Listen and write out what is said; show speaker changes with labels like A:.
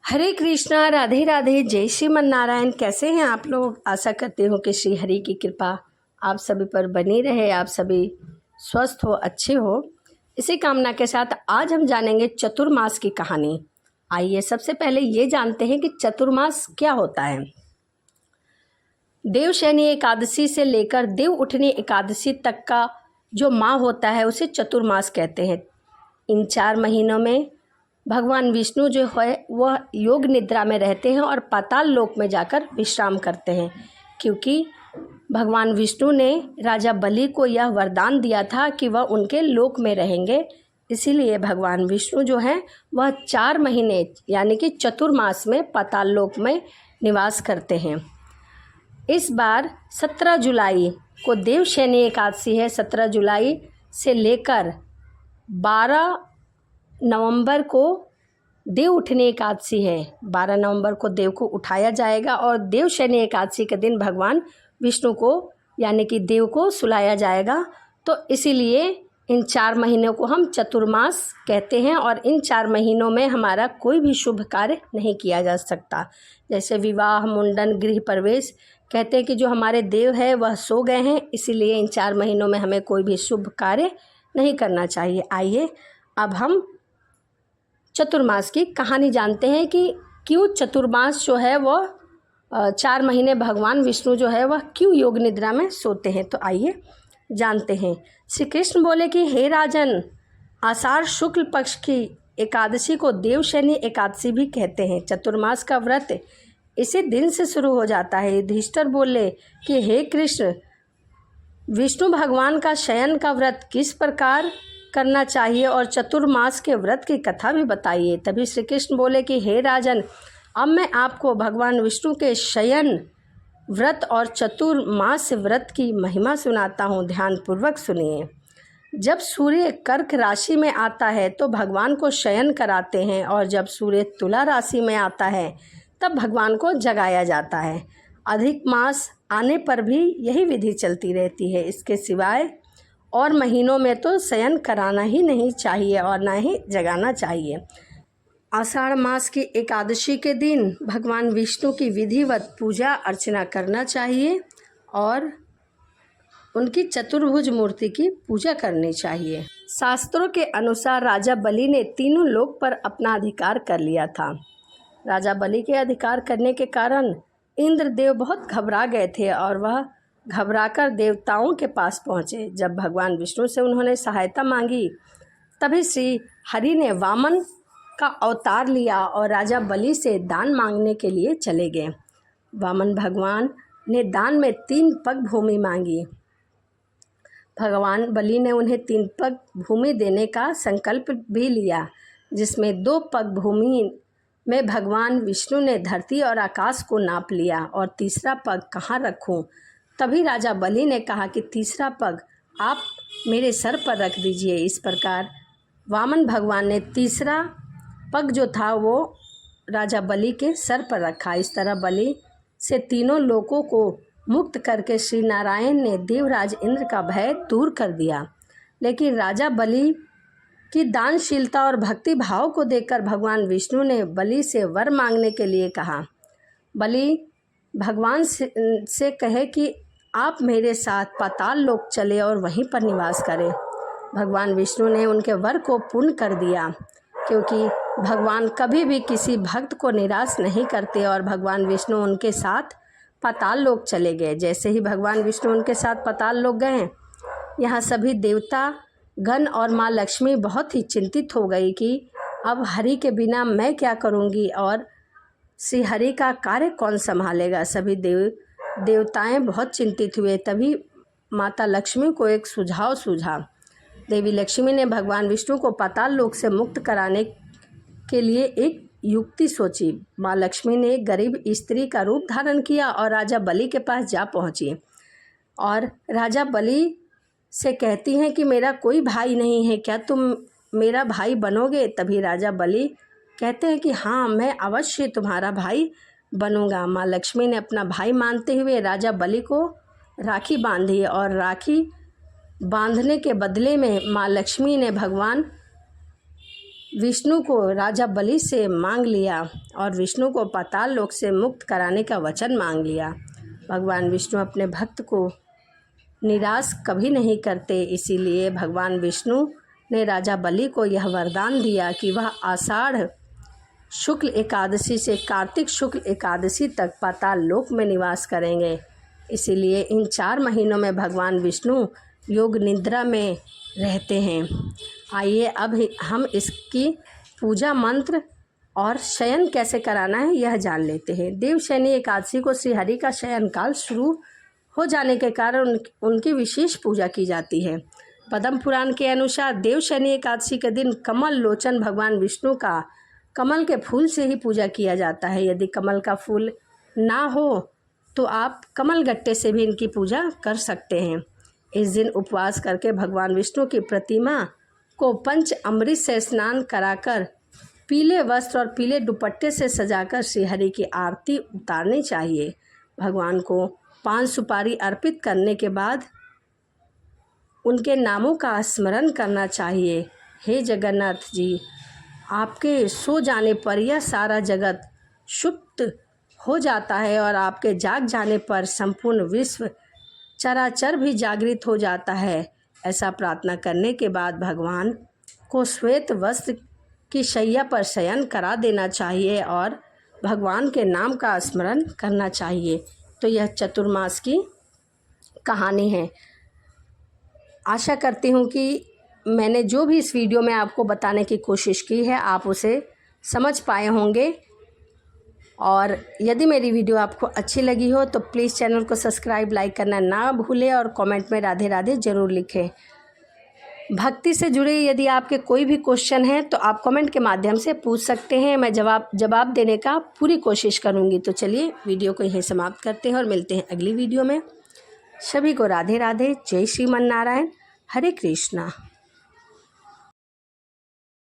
A: हरे कृष्णा, राधे राधे, जय श्रीमन नारायण। कैसे हैं आप लोग? आशा करती हूँ कि श्री हरि की कृपा आप सभी पर बनी रहे, आप सभी स्वस्थ हो, अच्छे हो। इसी कामना के साथ आज हम जानेंगे चतुर्मास की कहानी। आइए सबसे पहले ये जानते हैं कि चतुर्मास क्या होता है। देवशयनी एकादशी से लेकर देव उठनी एकादशी तक का जो माह होता है उसे चतुर्मास कहते हैं। इन 4 महीनों में भगवान विष्णु जो है वह योग निद्रा में रहते हैं और पाताल लोक में जाकर विश्राम करते हैं, क्योंकि भगवान विष्णु ने राजा बलि को यह वरदान दिया था कि वह उनके लोक में रहेंगे। इसीलिए भगवान विष्णु जो हैं वह 4 महीने यानी कि चतुर्मास में पाताल लोक में निवास करते हैं। इस बार 17 जुलाई को देवशयनी एकादशी है। 17 जुलाई से लेकर 12 नवंबर को देव उठनी एकादशी है। 12 नवंबर को देव को उठाया जाएगा और देवशयनी एकादशी के दिन भगवान विष्णु को यानी कि देव को सुलाया जाएगा। तो इसीलिए इन 4 महीनों को हम चतुर्मास कहते हैं और इन 4 महीनों में हमारा कोई भी शुभ कार्य नहीं किया जा सकता। जैसे विवाह, मुंडन, गृह प्रवेश, कहते हैं कि जो हमारे देव है वह सो गए हैं, इसीलिए इन 4 महीनों में हमें कोई भी शुभ कार्य नहीं करना चाहिए। आइए अब हम चतुर्मास की कहानी जानते हैं कि क्यों चतुर्मास जो है वह 4 महीने भगवान विष्णु जो है वह क्यों योग निद्रा में सोते हैं। तो आइए जानते हैं। श्री कृष्ण बोले कि हे राजन, आषाढ़ शुक्ल पक्ष की एकादशी को देवशयनी एकादशी भी कहते हैं। चतुर्मास का व्रत इसी दिन से शुरू हो जाता है। युधिष्ठिर बोले कि हे कृष्ण, विष्णु भगवान का शयन का व्रत किस प्रकार करना चाहिए और चतुर्मास के व्रत की कथा भी बताइए। तभी श्री कृष्ण बोले कि हे राजन, अब मैं आपको भगवान विष्णु के शयन व्रत और चतुर्मास व्रत की महिमा सुनाता हूँ, ध्यानपूर्वक सुनिए। जब सूर्य कर्क राशि में आता है तो भगवान को शयन कराते हैं और जब सूर्य तुला राशि में आता है तब भगवान को जगाया जाता है। अधिक मास आने पर भी यही विधि चलती रहती है। इसके सिवाय और महीनों में तो शयन कराना ही नहीं चाहिए और ना ही जगाना चाहिए। आषाढ़ मास की एकादशी के दिन भगवान विष्णु की विधिवत पूजा अर्चना करना चाहिए और उनकी चतुर्भुज मूर्ति की पूजा करनी चाहिए। शास्त्रों के अनुसार राजा बलि ने तीनों लोक पर अपना अधिकार कर लिया था। राजा बलि के अधिकार करने के कारण इंद्रदेव बहुत घबरा गए थे और वह घबराकर देवताओं के पास पहुँचे। जब भगवान विष्णु से उन्होंने सहायता मांगी तभी श्री हरि ने वामन का अवतार लिया और राजा बलि से दान मांगने के लिए चले गए। वामन भगवान ने दान में 3 पग भूमि मांगी। भगवान बलि ने उन्हें 3 पग भूमि देने का संकल्प भी लिया, जिसमें 2 पग भूमि में भगवान विष्णु ने धरती और आकाश को नाप लिया और तीसरा पग कहाँ रखूं। तभी राजा बलि ने कहा कि तीसरा पग आप मेरे सर पर रख दीजिए। इस प्रकार वामन भगवान ने तीसरा पग जो था वो राजा बलि के सर पर रखा। इस तरह बलि से तीनों लोकों को मुक्त करके श्री नारायण ने देवराज इंद्र का भय दूर कर दिया। लेकिन राजा बलि की दानशीलता और भक्ति भाव को देखकर भगवान विष्णु ने बलि से वर मांगने के लिए कहा। बलि भगवान से कहे कि आप मेरे साथ पाताल लोक चले और वहीं पर निवास करें। भगवान विष्णु ने उनके वर को पूर्ण कर दिया, क्योंकि भगवान कभी भी किसी भक्त को निराश नहीं करते और भगवान विष्णु उनके साथ पाताल लोक चले गए। जैसे ही भगवान विष्णु उनके साथ पाताल लोक गए, यहाँ सभी देवता गण और माँ लक्ष्मी बहुत ही चिंतित हो गई कि अब हरि के बिना मैं क्या करूँगी और श्री हरि का कार्य कौन संभालेगा। सभी देवताएं बहुत चिंतित हुए। तभी माता लक्ष्मी को एक सुझाव सूझा। देवी लक्ष्मी ने भगवान विष्णु को पाताल लोक से मुक्त कराने के लिए एक युक्ति सोची। माँ लक्ष्मी ने एक गरीब स्त्री का रूप धारण किया और राजा बलि के पास जा पहुँची और राजा बलि से कहती हैं कि मेरा कोई भाई नहीं है, क्या तुम मेरा भाई बनोगे। तभी राजा बलि कहते हैं कि हाँ, मैं अवश्य तुम्हारा भाई बनूंगा। माँ लक्ष्मी ने अपना भाई मानते हुए राजा बलि को राखी बांधी और राखी बांधने के बदले में माँ लक्ष्मी ने भगवान विष्णु को राजा बलि से मांग लिया और विष्णु को पाताल लोक से मुक्त कराने का वचन मांग लिया। भगवान विष्णु अपने भक्त को निराश कभी नहीं करते, इसीलिए भगवान विष्णु ने राजा बलि को यह वरदान दिया कि वह आषाढ़ शुक्ल एकादशी से कार्तिक शुक्ल एकादशी तक पाताल लोक में निवास करेंगे। इसीलिए इन 4 महीनों में भगवान विष्णु योग निद्रा में रहते हैं। आइए अब हम इसकी पूजा मंत्र और शयन कैसे कराना है यह जान लेते हैं। देवशयनी एकादशी को श्री हरि का शयन काल शुरू हो जाने के कारण उनकी विशेष पूजा की जाती है। पद्म पुराण के अनुसार देवशयनी एकादशी के दिन कमल लोचन भगवान विष्णु का कमल के फूल से ही पूजा किया जाता है। यदि कमल का फूल ना हो तो आप कमल गट्टे से भी इनकी पूजा कर सकते हैं। इस दिन उपवास करके भगवान विष्णु की प्रतिमा को पंच अमृत से स्नान कराकर पीले वस्त्र और पीले दुपट्टे से सजाकर श्री हरि की आरती उतारनी चाहिए। भगवान को 5 सुपारी अर्पित करने के बाद उनके नामों का स्मरण करना चाहिए। हे जगन्नाथ जी, आपके सो जाने पर यह सारा जगत सुप्त हो जाता है और आपके जाग जाने पर संपूर्ण विश्व चराचर भी जागृत हो जाता है। ऐसा प्रार्थना करने के बाद भगवान को श्वेत वस्त्र की शैया पर शयन करा देना चाहिए और भगवान के नाम का स्मरण करना चाहिए। तो यह चतुर्मास की कहानी है। आशा करती हूँ कि मैंने जो भी इस वीडियो में आपको बताने की कोशिश की है आप उसे समझ पाए होंगे। और यदि मेरी वीडियो आपको अच्छी लगी हो तो प्लीज़ चैनल को सब्सक्राइब लाइक करना ना भूलें और कमेंट में राधे राधे ज़रूर लिखें। भक्ति से जुड़े यदि आपके कोई भी क्वेश्चन है तो आप कमेंट के माध्यम से पूछ सकते हैं, मैं जवाब देने का पूरी कोशिश करूँगी। तो चलिए वीडियो को यहीं समाप्त करते हैं और मिलते हैं अगली वीडियो में। सभी को राधे राधे। जय श्रीमन नारायण। हरे कृष्णा।